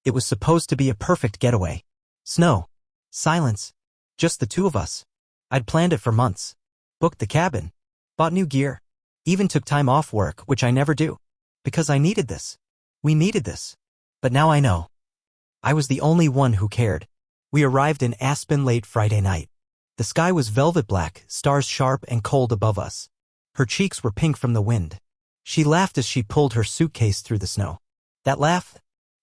It was supposed to be a perfect getaway. Snow. Silence. Just the two of us. I'd planned it for months. Booked the cabin. Bought new gear. Even took time off work, which I never do. Because I needed this. We needed this. But now I know. I was the only one who cared. We arrived in Aspen late Friday night. The sky was velvet black, stars sharp and cold above us. Her cheeks were pink from the wind. She laughed as she pulled her suitcase through the snow. That laugh?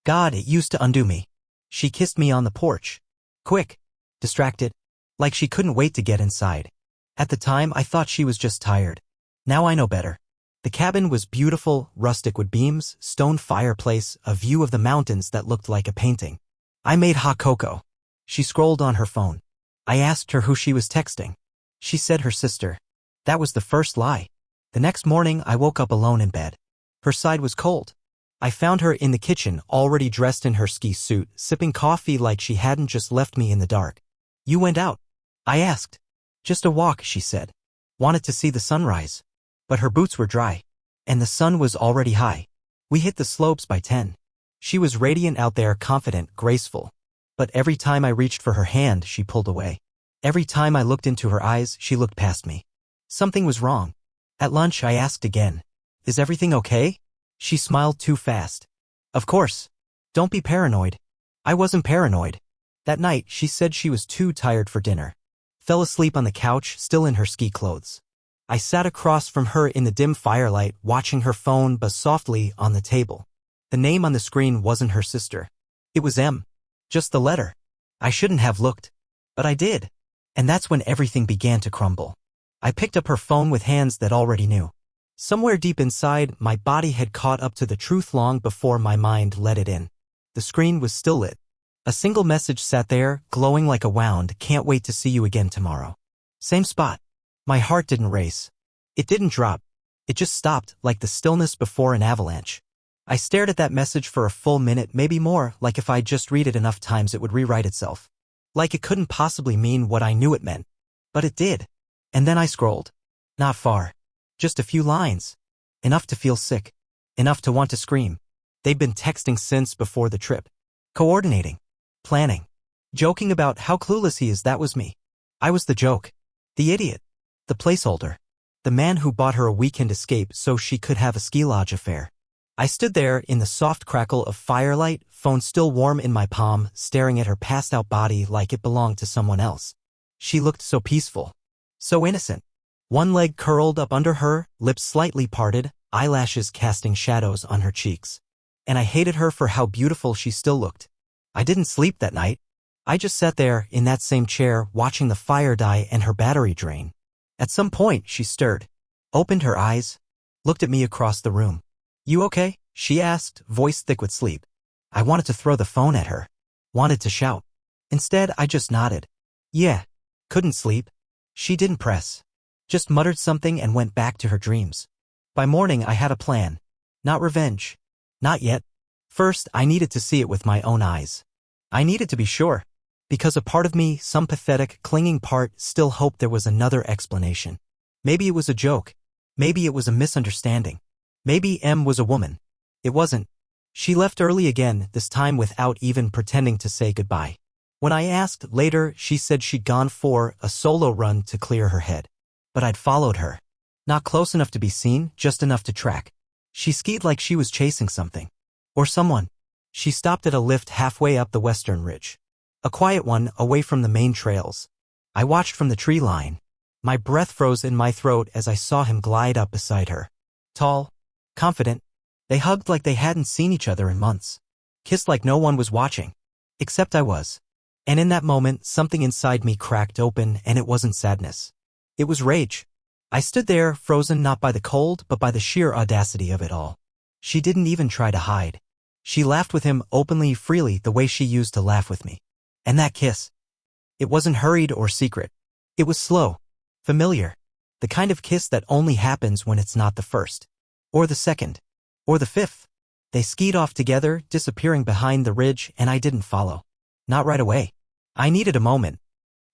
God, it used to undo me. She kissed me on the porch. Quick. Distracted. Like she couldn't wait to get inside. At the time, I thought she was just tired. Now I know better. The cabin was beautiful, rustic wood beams, stone fireplace, a view of the mountains that looked like a painting. I made hot cocoa. She scrolled on her phone. I asked her who she was texting. She said her sister. That was the first lie. The next morning, I woke up alone in bed. Her side was cold. I found her in the kitchen, already dressed in her ski suit, sipping coffee like she hadn't just left me in the dark. You went out? I asked. Just a walk, she said. Wanted to see the sunrise. But her boots were dry. And the sun was already high. We hit the slopes by 10. She was radiant out there, confident, graceful. But every time I reached for her hand, she pulled away. Every time I looked into her eyes, she looked past me. Something was wrong. At lunch, I asked again. Is everything okay? She smiled too fast. Of course. Don't be paranoid. I wasn't paranoid. That night, she said she was too tired for dinner. Fell asleep on the couch, still in her ski clothes. I sat across from her in the dim firelight, watching her phone buzz softly on the table. The name on the screen wasn't her sister. It was M. Just the letter. I shouldn't have looked. But I did. And that's when everything began to crumble. I picked up her phone with hands that already knew. Somewhere deep inside, my body had caught up to the truth long before my mind let it in. The screen was still lit. A single message sat there, glowing like a wound. Can't wait to see you again tomorrow. Same spot. My heart didn't race. It didn't drop. It just stopped, like the stillness before an avalanche. I stared at that message for a full minute, maybe more, like if I'd just read it enough times it would rewrite itself. Like it couldn't possibly mean what I knew it meant. But it did. And then I scrolled. Not far. Just a few lines. Enough to feel sick. Enough to want to scream. They'd been texting since before the trip. Coordinating. Planning. Joking about how clueless he is. That was me. I was the joke. The idiot. The placeholder. The man who bought her a weekend escape so she could have a ski lodge affair. I stood there in the soft crackle of firelight, phone still warm in my palm, staring at her passed-out body like it belonged to someone else. She looked so peaceful. So innocent. One leg curled up under her, lips slightly parted, eyelashes casting shadows on her cheeks. And I hated her for how beautiful she still looked. I didn't sleep that night. I just sat there, in that same chair, watching the fire die and her battery drain. At some point, she stirred. Opened her eyes. Looked at me across the room. You okay? She asked, voice thick with sleep. I wanted to throw the phone at her. Wanted to shout. Instead, I just nodded. Yeah. Couldn't sleep. She didn't press. Just muttered something and went back to her dreams. By morning, I had a plan. Not revenge. Not yet. First, I needed to see it with my own eyes. I needed to be sure. Because a part of me, some pathetic, clinging part, still hoped there was another explanation. Maybe it was a joke. Maybe it was a misunderstanding. Maybe M was a woman. It wasn't. She left early again, this time without even pretending to say goodbye. When I asked later, she said she'd gone for a solo run to clear her head. But I'd followed her. Not close enough to be seen, just enough to track. She skied like she was chasing something. Or someone. She stopped at a lift halfway up the western ridge. A quiet one, away from the main trails. I watched from the tree line. My breath froze in my throat as I saw him glide up beside her. Tall. Confident. They hugged like they hadn't seen each other in months. Kissed like no one was watching. Except I was. And in that moment, something inside me cracked open, and it wasn't sadness. It was rage. I stood there, frozen not by the cold, but by the sheer audacity of it all. She didn't even try to hide. She laughed with him openly, freely, the way she used to laugh with me. And that kiss. It wasn't hurried or secret. It was slow. Familiar. The kind of kiss that only happens when it's not the first. Or the second. Or the fifth. They skied off together, disappearing behind the ridge, and I didn't follow. Not right away. I needed a moment.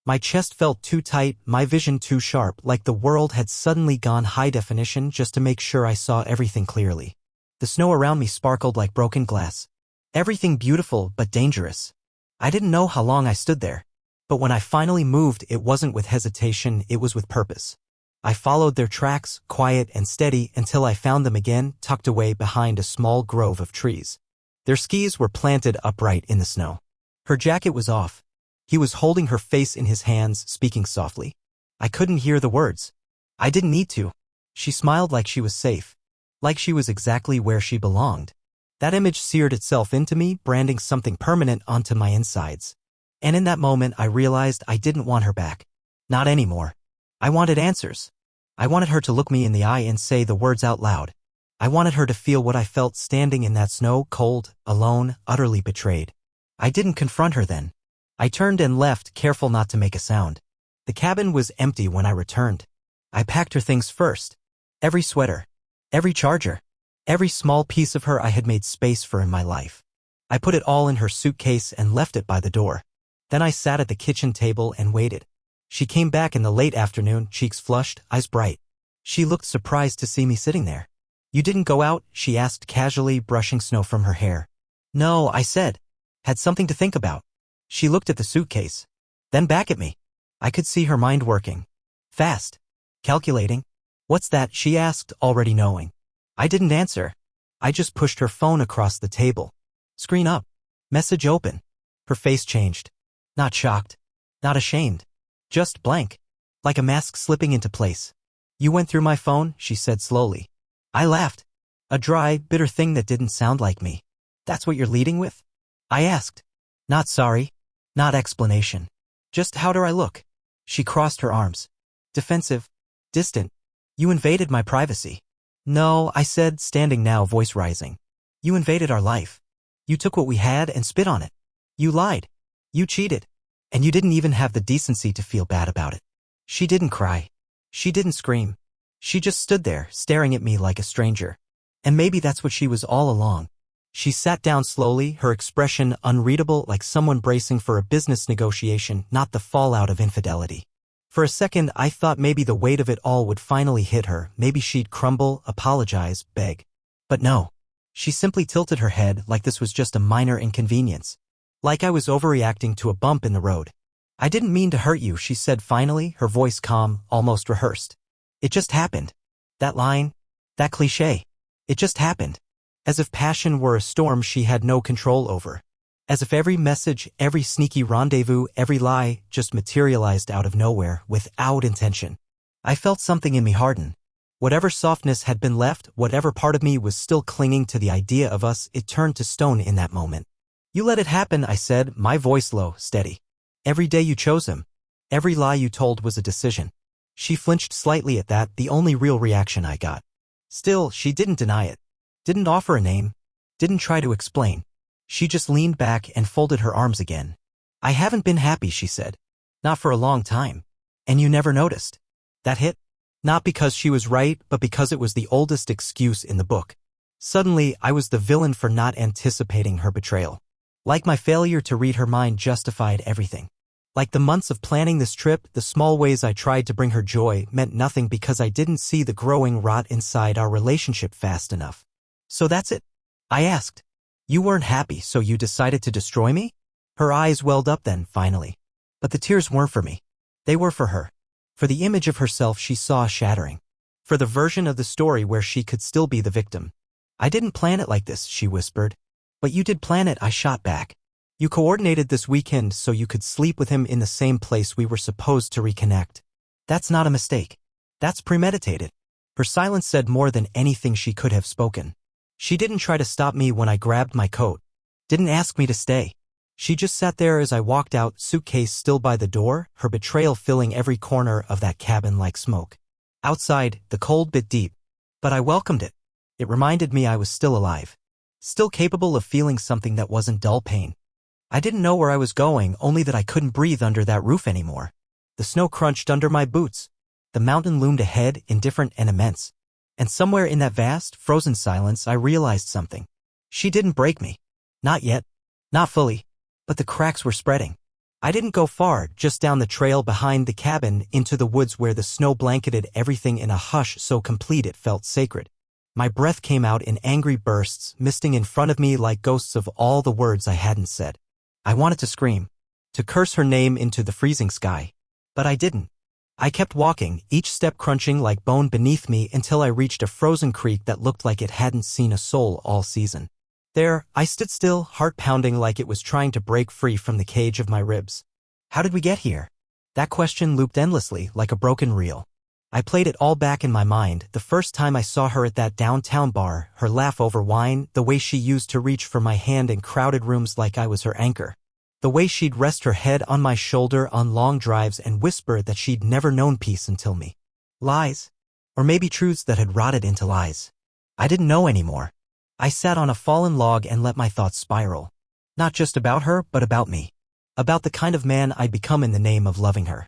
My chest felt too tight, my vision too sharp, like the world had suddenly gone high definition just to make sure I saw everything clearly. The snow around me sparkled like broken glass. Everything beautiful but dangerous. I didn't know how long I stood there. But when I finally moved, it wasn't with hesitation, it was with purpose. I followed their tracks, quiet and steady, until I found them again, tucked away behind a small grove of trees. Their skis were planted upright in the snow. Her jacket was off. He was holding her face in his hands, speaking softly. I couldn't hear the words. I didn't need to. She smiled like she was safe. Like she was exactly where she belonged. That image seared itself into me, branding something permanent onto my insides. And in that moment, I realized I didn't want her back. Not anymore. I wanted answers. I wanted her to look me in the eye and say the words out loud. I wanted her to feel what I felt standing in that snow, cold, alone, utterly betrayed. I didn't confront her then. I turned and left, careful not to make a sound. The cabin was empty when I returned. I packed her things first. Every sweater. Every charger. Every small piece of her I had made space for in my life. I put it all in her suitcase and left it by the door. Then I sat at the kitchen table and waited. She came back in the late afternoon, cheeks flushed, eyes bright. She looked surprised to see me sitting there. "You didn't go out?" she asked casually, brushing snow from her hair. "No," I said. "Had something to think about." She looked at the suitcase. Then back at me. I could see her mind working. Fast. Calculating. "What's that?" she asked, already knowing. I didn't answer. I just pushed her phone across the table. Screen up. Message open. Her face changed. Not shocked. Not ashamed. Just blank. Like a mask slipping into place. "You went through my phone?" she said slowly. I laughed. A dry, bitter thing that didn't sound like me. "That's what you're leading with?" I asked. Not sorry. Not explanation. Just how do I look? She crossed her arms. Defensive. Distant. "You invaded my privacy." "No," I said, standing now, voice rising. "You invaded our life. You took what we had and spit on it. You lied. You cheated. And you didn't even have the decency to feel bad about it." She didn't cry. She didn't scream. She just stood there, staring at me like a stranger. And maybe that's what she was all along. She sat down slowly, her expression unreadable, like someone bracing for a business negotiation, not the fallout of infidelity. For a second, I thought maybe the weight of it all would finally hit her, maybe she'd crumble, apologize, beg. But no. She simply tilted her head like this was just a minor inconvenience. Like I was overreacting to a bump in the road. "I didn't mean to hurt you," she said finally, her voice calm, almost rehearsed. "It just happened." That line, that cliché. It just happened. As if passion were a storm she had no control over. As if every message, every sneaky rendezvous, every lie just materialized out of nowhere, without intention. I felt something in me harden. Whatever softness had been left, whatever part of me was still clinging to the idea of us, it turned to stone in that moment. "You let it happen," I said, my voice low, steady. "Every day you chose him. Every lie you told was a decision." She flinched slightly at that, the only real reaction I got. Still, she didn't deny it. Didn't offer a name. Didn't try to explain. She just leaned back and folded her arms again. "I haven't been happy," she said. "Not for a long time. And you never noticed." That hit. Not because she was right, but because it was the oldest excuse in the book. Suddenly, I was the villain for not anticipating her betrayal. Like my failure to read her mind justified everything. Like the months of planning this trip, the small ways I tried to bring her joy meant nothing because I didn't see the growing rot inside our relationship fast enough. "So that's it?" I asked. "You weren't happy, so you decided to destroy me?" Her eyes welled up then, finally. But the tears weren't for me. They were for her. For the image of herself she saw shattering. For the version of the story where she could still be the victim. "I didn't plan it like this," she whispered. "But you did plan it," I shot back. "You coordinated this weekend so you could sleep with him in the same place we were supposed to reconnect. That's not a mistake. That's premeditated." Her silence said more than anything she could have spoken. She didn't try to stop me when I grabbed my coat. Didn't ask me to stay. She just sat there as I walked out, suitcase still by the door, her betrayal filling every corner of that cabin like smoke. Outside, the cold bit deep. But I welcomed it. It reminded me I was still alive. Still capable of feeling something that wasn't dull pain. I didn't know where I was going, only that I couldn't breathe under that roof anymore. The snow crunched under my boots. The mountain loomed ahead, indifferent and immense. And somewhere in that vast, frozen silence I realized something. She didn't break me. Not yet. Not fully. But the cracks were spreading. I didn't go far, just down the trail behind the cabin, into the woods where the snow blanketed everything in a hush so complete it felt sacred. My breath came out in angry bursts, misting in front of me like ghosts of all the words I hadn't said. I wanted to scream, to curse her name into the freezing sky. But I didn't. I kept walking, each step crunching like bone beneath me until I reached a frozen creek that looked like it hadn't seen a soul all season. There, I stood still, heart pounding like it was trying to break free from the cage of my ribs. How did we get here? That question looped endlessly, like a broken reel. I played it all back in my mind, the first time I saw her at that downtown bar, her laugh over wine, the way she used to reach for my hand in crowded rooms like I was her anchor. The way she'd rest her head on my shoulder on long drives and whisper that she'd never known peace until me. Lies? Or maybe truths that had rotted into lies. I didn't know anymore. I sat on a fallen log and let my thoughts spiral. Not just about her, but about me. About the kind of man I'd become in the name of loving her.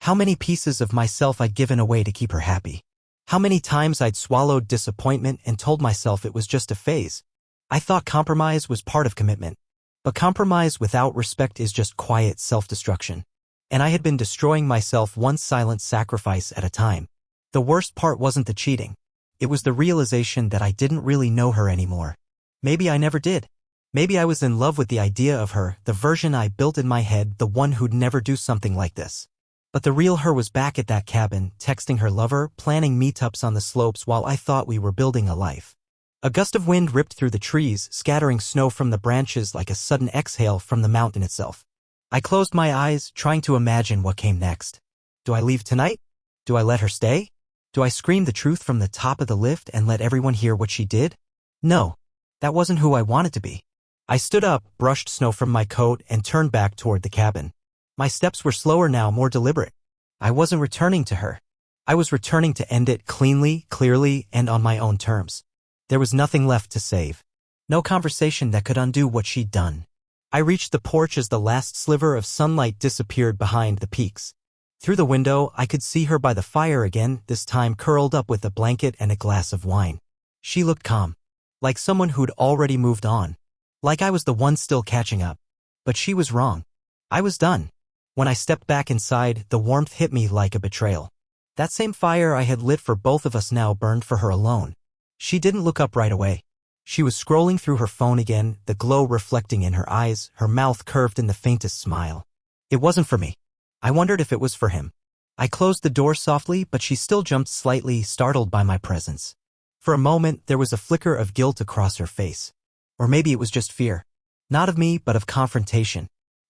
How many pieces of myself I'd given away to keep her happy. How many times I'd swallowed disappointment and told myself it was just a phase. I thought compromise was part of commitment. But compromise without respect is just quiet self-destruction. And I had been destroying myself one silent sacrifice at a time. The worst part wasn't the cheating. It was the realization that I didn't really know her anymore. Maybe I never did. Maybe I was in love with the idea of her, the version I built in my head, the one who'd never do something like this. But the real her was back at that cabin, texting her lover, planning meetups on the slopes while I thought we were building a life. A gust of wind ripped through the trees, scattering snow from the branches like a sudden exhale from the mountain itself. I closed my eyes, trying to imagine what came next. Do I leave tonight? Do I let her stay? Do I scream the truth from the top of the lift and let everyone hear what she did? No. That wasn't who I wanted to be. I stood up, brushed snow from my coat, and turned back toward the cabin. My steps were slower now, more deliberate. I wasn't returning to her. I was returning to end it cleanly, clearly, and on my own terms. There was nothing left to save. No conversation that could undo what she'd done. I reached the porch as the last sliver of sunlight disappeared behind the peaks. Through the window, I could see her by the fire again, this time curled up with a blanket and a glass of wine. She looked calm. Like someone who'd already moved on. Like I was the one still catching up. But she was wrong. I was done. When I stepped back inside, the warmth hit me like a betrayal. That same fire I had lit for both of us now burned for her alone. She didn't look up right away. She was scrolling through her phone again, the glow reflecting in her eyes, her mouth curved in the faintest smile. It wasn't for me. I wondered if it was for him. I closed the door softly, but she still jumped slightly, startled by my presence. For a moment, there was a flicker of guilt across her face. Or maybe it was just fear. Not of me, but of confrontation.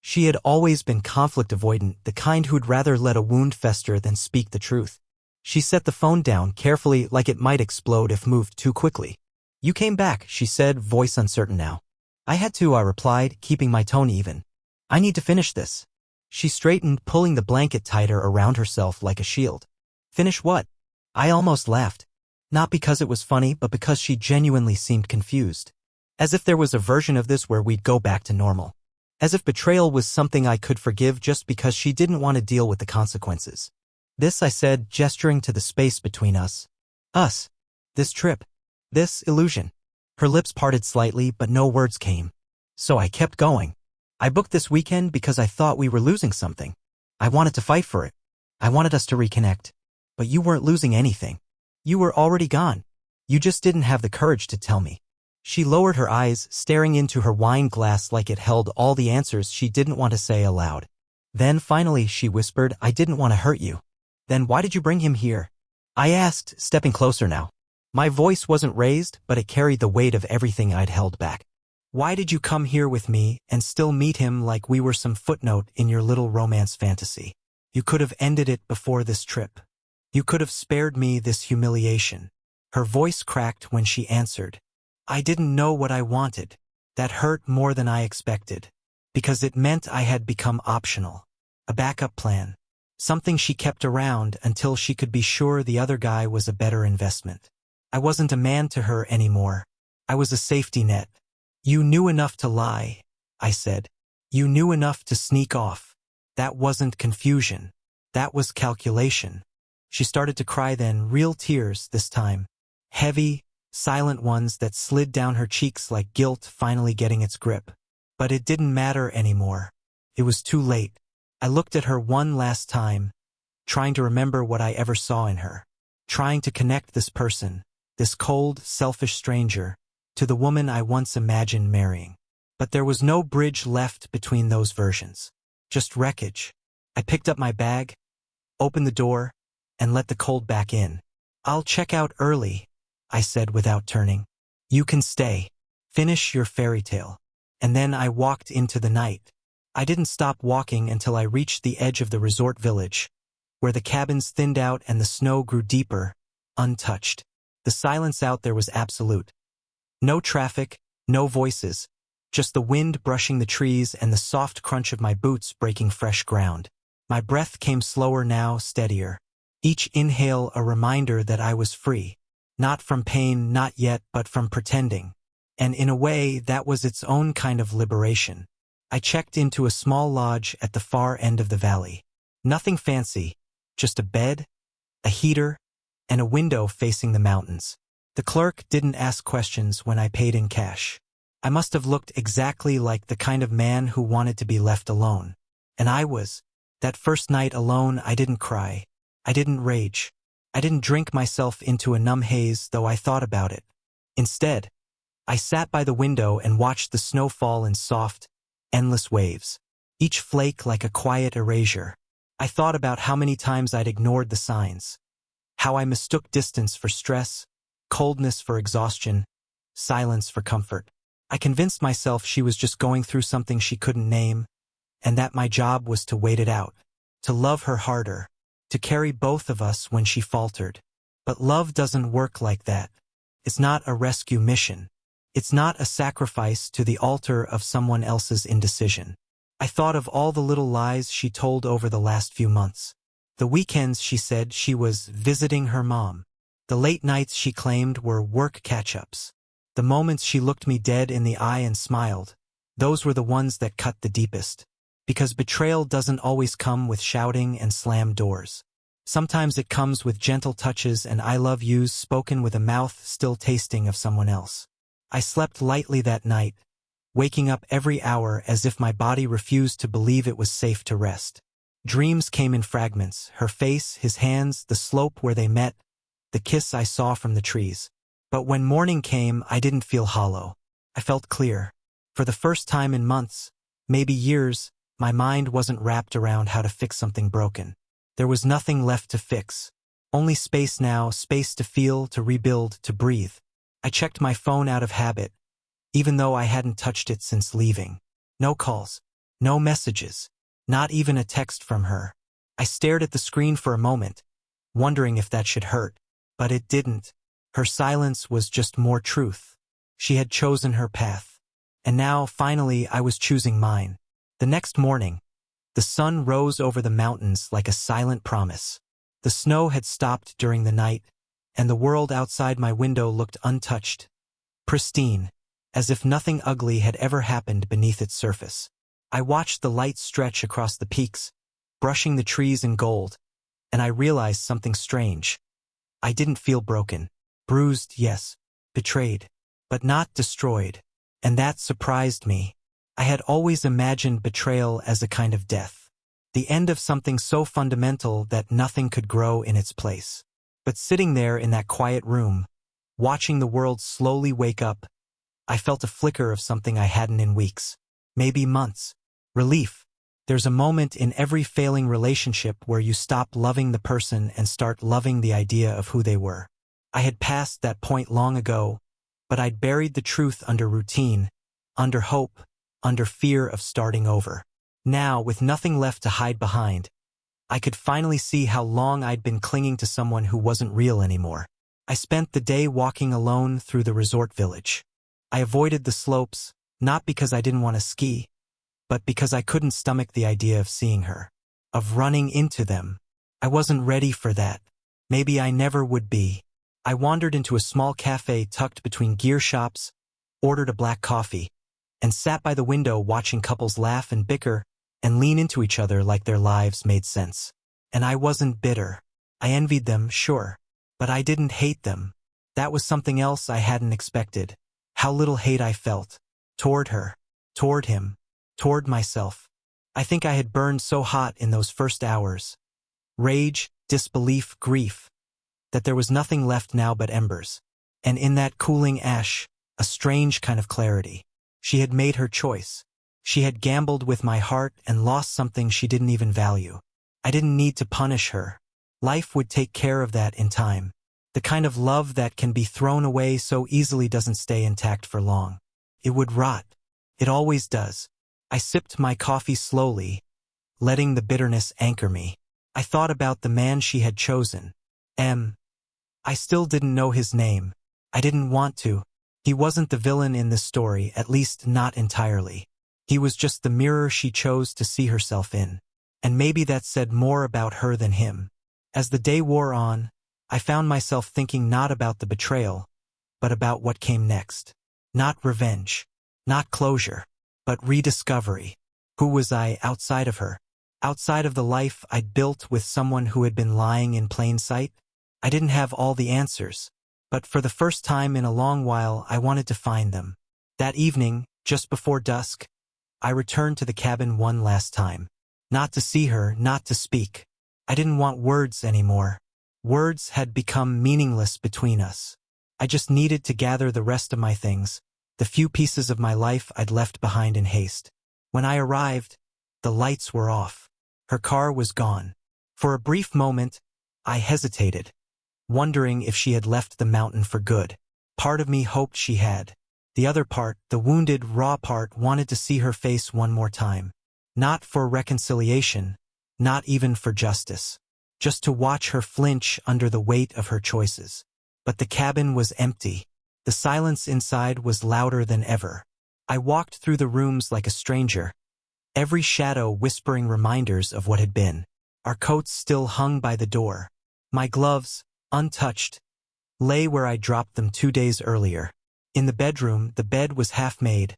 She had always been conflict avoidant, the kind who'd rather let a wound fester than speak the truth. She set the phone down carefully, like it might explode if moved too quickly. You came back, she said, voice uncertain now. I had to, I replied, keeping my tone even. I need to finish this. She straightened, pulling the blanket tighter around herself like a shield. Finish what? I almost laughed. Not because it was funny, but because she genuinely seemed confused. As if there was a version of this where we'd go back to normal. As if betrayal was something I could forgive just because she didn't want to deal with the consequences. This, I said, gesturing to the space between us. Us. This trip. This illusion. Her lips parted slightly, but no words came. So I kept going. I booked this weekend because I thought we were losing something. I wanted to fight for it. I wanted us to reconnect. But you weren't losing anything. You were already gone. You just didn't have the courage to tell me. She lowered her eyes, staring into her wine glass like it held all the answers she didn't want to say aloud. Then finally she whispered, I didn't want to hurt you. Then why did you bring him here? I asked, stepping closer now. My voice wasn't raised, but it carried the weight of everything I'd held back. Why did you come here with me and still meet him like we were some footnote in your little romance fantasy? You could have ended it before this trip. You could have spared me this humiliation. Her voice cracked when she answered. I didn't know what I wanted. That hurt more than I expected. Because it meant I had become optional. A backup plan. Something she kept around until she could be sure the other guy was a better investment. I wasn't a man to her anymore. I was a safety net. You knew enough to lie, I said. You knew enough to sneak off. That wasn't confusion. That was calculation. She started to cry then, real tears this time. Heavy, silent ones that slid down her cheeks like guilt finally getting its grip. But it didn't matter anymore. It was too late. I looked at her one last time, trying to remember what I ever saw in her. Trying to connect this person. this cold, selfish stranger, to the woman I once imagined marrying. But there was no bridge left between those versions. Just wreckage. I picked up my bag, opened the door, and let the cold back in. "I'll check out early," I said without turning. "You can stay. Finish your fairy tale." And then I walked into the night. I didn't stop walking until I reached the edge of the resort village, where the cabins thinned out and the snow grew deeper, untouched. The silence out there was absolute. No traffic, no voices, just the wind brushing the trees and the soft crunch of my boots breaking fresh ground. My breath came slower now, steadier. Each inhale a reminder that I was free. Not from pain, not yet, but from pretending. And in a way, that was its own kind of liberation. I checked into a small lodge at the far end of the valley. Nothing fancy, just a bed, a heater, and a window facing the mountains. The clerk didn't ask questions when I paid in cash. I must have looked exactly like the kind of man who wanted to be left alone. And I was. That first night alone, I didn't cry. I didn't rage. I didn't drink myself into a numb haze, though I thought about it. Instead, I sat by the window and watched the snow fall in soft, endless waves, each flake like a quiet erasure. I thought about how many times I'd ignored the signs, how I mistook distance for stress, coldness for exhaustion, silence for comfort. I convinced myself she was just going through something she couldn't name, and that my job was to wait it out, to love her harder, to carry both of us when she faltered. But love doesn't work like that. It's not a rescue mission. It's not a sacrifice to the altar of someone else's indecision. I thought of all the little lies she told over the last few months. The weekends she said she was visiting her mom. The late nights she claimed were work catch-ups. The moments she looked me dead in the eye and smiled. Those were the ones that cut the deepest. Because betrayal doesn't always come with shouting and slammed doors. Sometimes it comes with gentle touches and I love yous spoken with a mouth still tasting of someone else. I slept lightly that night, waking up every hour as if my body refused to believe it was safe to rest. Dreams came in fragments, her face, his hands, the slope where they met, the kiss I saw from the trees. But when morning came, I didn't feel hollow. I felt clear. For the first time in months, maybe years, my mind wasn't wrapped around how to fix something broken. There was nothing left to fix. Only space now, space to feel, to rebuild, to breathe. I checked my phone out of habit, even though I hadn't touched it since leaving. No calls, no messages, not even a text from her. I stared at the screen for a moment, wondering if that should hurt. But it didn't. Her silence was just more truth. She had chosen her path. And now, finally, I was choosing mine. The next morning, the sun rose over the mountains like a silent promise. The snow had stopped during the night, and the world outside my window looked untouched, pristine, as if nothing ugly had ever happened beneath its surface. I watched the light stretch across the peaks, brushing the trees in gold, and I realized something strange. I didn't feel broken. Bruised, yes. Betrayed. But not destroyed. And that surprised me. I had always imagined betrayal as a kind of death. The end of something so fundamental that nothing could grow in its place. But sitting there in that quiet room, watching the world slowly wake up, I felt a flicker of something I hadn't in weeks. Maybe months. Relief. There's a moment in every failing relationship where you stop loving the person and start loving the idea of who they were. I had passed that point long ago, but I'd buried the truth under routine, under hope, under fear of starting over. Now, with nothing left to hide behind, I could finally see how long I'd been clinging to someone who wasn't real anymore. I spent the day walking alone through the resort village. I avoided the slopes, not because I didn't want to ski, but because I couldn't stomach the idea of seeing her, of running into them. I wasn't ready for that. Maybe I never would be. I wandered into a small cafe tucked between gear shops, ordered a black coffee, and sat by the window watching couples laugh and bicker and lean into each other like their lives made sense. And I wasn't bitter. I envied them, sure, but I didn't hate them. That was something else I hadn't expected. How little hate I felt. Toward her. Toward him. Toward myself. I think I had burned so hot in those first hours. Rage, disbelief, grief. That there was nothing left now but embers. And in that cooling ash, a strange kind of clarity. She had made her choice. She had gambled with my heart and lost something she didn't even value. I didn't need to punish her. Life would take care of that in time. The kind of love that can be thrown away so easily doesn't stay intact for long. It would rot. It always does. I sipped my coffee slowly, letting the bitterness anchor me. I thought about the man she had chosen. I still didn't know his name. I didn't want to. He wasn't the villain in this story, at least not entirely. He was just the mirror she chose to see herself in. And maybe that said more about her than him. As the day wore on, I found myself thinking not about the betrayal, but about what came next. Not revenge, not closure, but rediscovery. Who was I outside of her? Outside of the life I'd built with someone who had been lying in plain sight? I didn't have all the answers, but for the first time in a long while I wanted to find them. That evening, just before dusk, I returned to the cabin one last time. Not to see her, not to speak. I didn't want words anymore. Words had become meaningless between us. I just needed to gather the rest of my things, the few pieces of my life I'd left behind in haste. When I arrived, the lights were off. Her car was gone. For a brief moment, I hesitated, wondering if she had left the mountain for good. Part of me hoped she had. The other part, the wounded, raw part, wanted to see her face one more time. Not for reconciliation, not even for justice. Just to watch her flinch under the weight of her choices. But the cabin was empty. The silence inside was louder than ever. I walked through the rooms like a stranger, every shadow whispering reminders of what had been. Our coats still hung by the door. My gloves, untouched, lay where I dropped them 2 days earlier. In the bedroom, the bed was half made,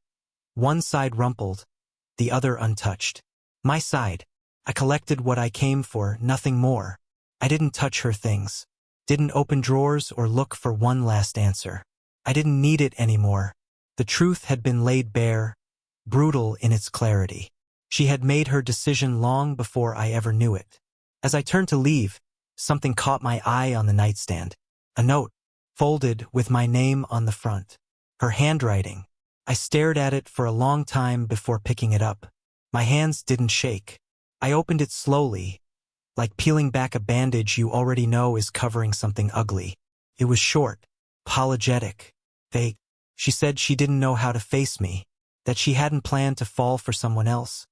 one side rumpled, the other untouched. My side. I collected what I came for, nothing more. I didn't touch her things. Didn't open drawers or look for one last answer. I didn't need it anymore. The truth had been laid bare, brutal in its clarity. She had made her decision long before I ever knew it. As I turned to leave, something caught my eye on the nightstand. A note, folded with my name on the front. Her handwriting. I stared at it for a long time before picking it up. My hands didn't shake. I opened it slowly, like peeling back a bandage you already know is covering something ugly. It was short, apologetic, vague. She said she didn't know how to face me, that she hadn't planned to fall for someone else.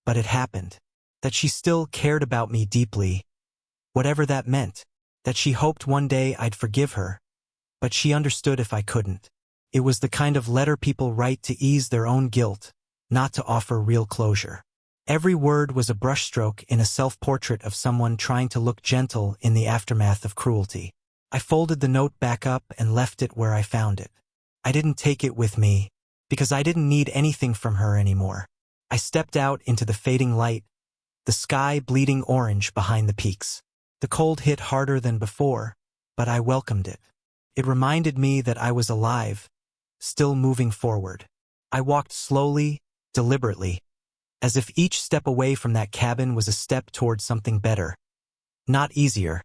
But it happened. That she still cared about me deeply, whatever that meant. That she hoped one day I'd forgive her, but she understood if I couldn't. It was the kind of letter people write to ease their own guilt, not to offer real closure. Every word was a brushstroke in a self-portrait of someone trying to look gentle in the aftermath of cruelty. I folded the note back up and left it where I found it. I didn't take it with me, because I didn't need anything from her anymore. I stepped out into the fading light, the sky bleeding orange behind the peaks. The cold hit harder than before, but I welcomed it. It reminded me that I was alive, still moving forward. I walked slowly, deliberately, as if each step away from that cabin was a step toward something better. Not easier,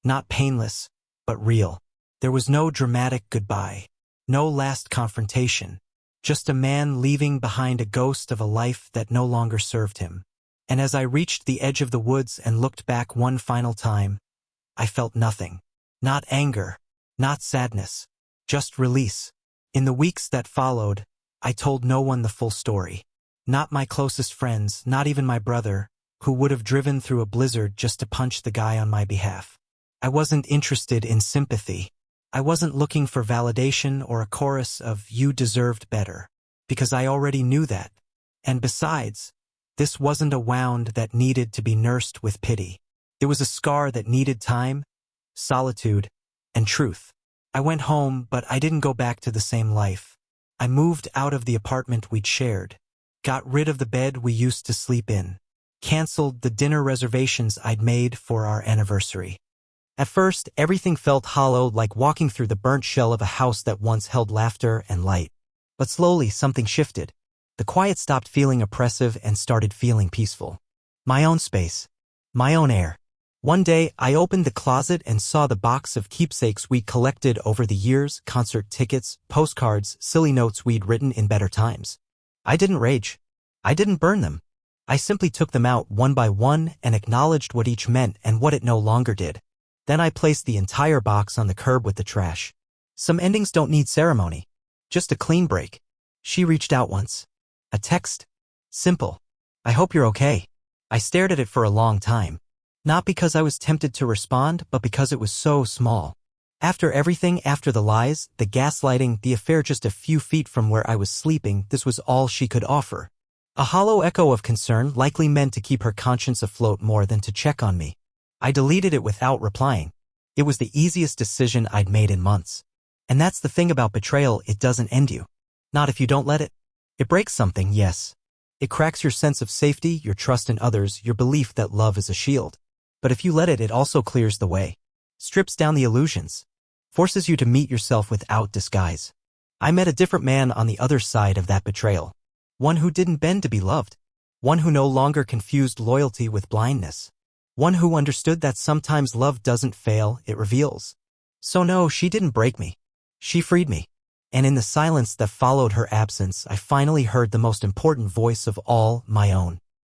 not painless, but real. There was no dramatic goodbye, no last confrontation, just a man leaving behind a ghost of a life that no longer served him. And as I reached the edge of the woods and looked back one final time, I felt nothing. Not anger, not sadness, just release. In the weeks that followed, I told no one the full story. Not my closest friends, not even my brother, who would have driven through a blizzard just to punch the guy on my behalf. I wasn't interested in sympathy. I wasn't looking for validation or a chorus of "you deserved better," because I already knew that. And besides, this wasn't a wound that needed to be nursed with pity. It was a scar that needed time, solitude, and truth. I went home, but I didn't go back to the same life. I moved out of the apartment we'd shared. Got rid of the bed we used to sleep in. Canceled the dinner reservations I'd made for our anniversary. At first, everything felt hollow, like walking through the burnt shell of a house that once held laughter and light. But slowly, something shifted. The quiet stopped feeling oppressive and started feeling peaceful. My own space. My own air. One day, I opened the closet and saw the box of keepsakes we'd collected over the years, concert tickets, postcards, silly notes we'd written in better times. I didn't rage. I didn't burn them. I simply took them out one by one and acknowledged what each meant and what it no longer did. Then I placed the entire box on the curb with the trash. Some endings don't need ceremony. Just a clean break. She reached out once. A text. Simple. I hope you're okay. I stared at it for a long time. Not because I was tempted to respond, but because it was so small. After everything, after the lies, the gaslighting, the affair just a few feet from where I was sleeping, this was all she could offer. A hollow echo of concern, likely meant to keep her conscience afloat more than to check on me. I deleted it without replying. It was the easiest decision I'd made in months. And that's the thing about betrayal, it doesn't end you. Not if you don't let it. It breaks something, yes. It cracks your sense of safety, your trust in others, your belief that love is a shield. But if you let it, it also clears the way. Strips down the illusions. Forces you to meet yourself without disguise. I met a different man on the other side of that betrayal. One who didn't bend to be loved. One who no longer confused loyalty with blindness. One who understood that sometimes love doesn't fail, it reveals. So no, she didn't break me. She freed me. And in the silence that followed her absence, I finally heard the most important voice of all, my own.